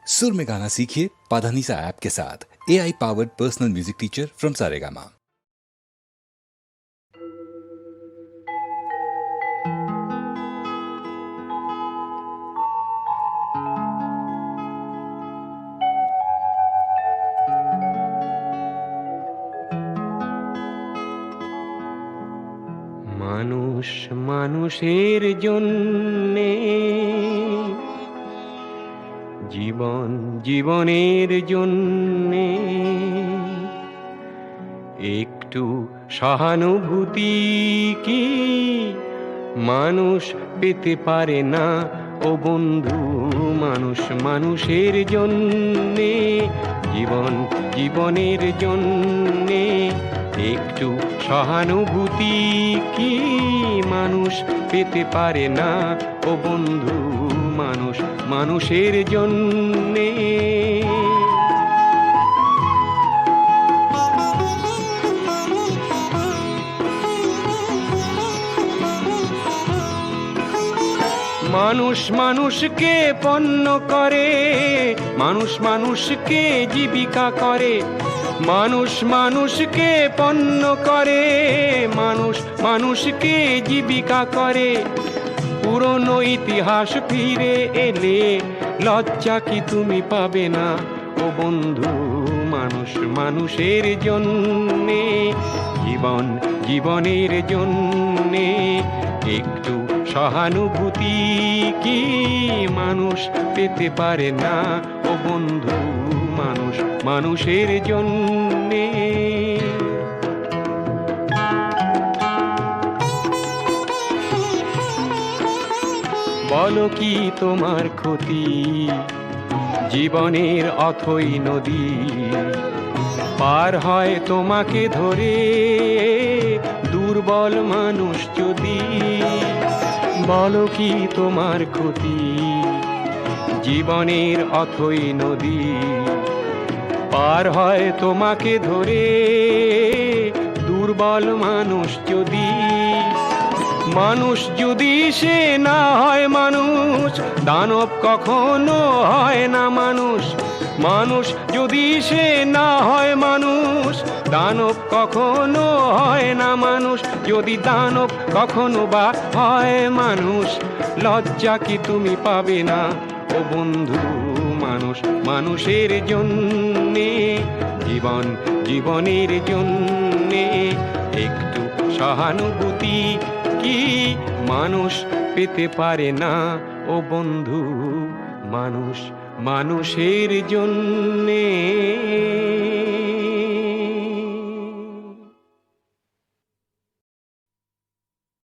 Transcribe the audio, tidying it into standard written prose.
सुर में गाना सीखिए पाधानीसा ऐप के साथ। AI powered personal music teacher from Saregama. মানুষ মানুষের জন্যে, জীবন জীবনের জন্যে একটু সহানুভূতি কি মানুষ পেতে পারে না ও বন্ধু? মানুষ মানুষের জন্যে, জীবন জীবনের জন্যে একটু সহানুভূতি কি মানুষ পেতে পারে না ও বন্ধু? মানুষ মানুষের জন্যে। মানুষ মানুষকে পণ্য করে, মানুষ মানুষকে জীবিকা করে, মানুষ মানুষকে পণ্য করে, মানুষ মানুষকে জীবিকা করে। পুরনো ইতিহাস ফিরে এলে লজ্জা কি তুমি পাবে না ও বন্ধু? মানুষ মানুষের জন্যে, জীবন জীবনের জন্যে একটু সহানুভূতি কি মানুষ পেতে পারে না ও বন্ধু? মানুষ মানুষের জন্যে। বলো কি তোমার ক্ষতি জীবনের অথই নদী পার হয় তোমাকে ধরে দুর্বল মানুষ যদি? বলো কি তোমার ক্ষতি জীবনের অথই নদী পার হয় তোমাকে ধরে দুর্বল মানুষ যদি? মানুষ যদি সে না হয় মানুষ, দানব কখনো হয় না মানুষ। মানুষ যদি সে না হয় মানুষ, দানব কখনো হয় না মানুষ। যদি দানব কখনো বা হয় মানুষ, লজ্জা কি তুমি পাবে না ও বন্ধু? মানুষ মানুষের জন্যে, জীবন জীবনের জন্যে একটু সহানুভূতি কি মানুষ পেতে পারে না ও বন্ধু? মানুষ মানুষের জন্যে।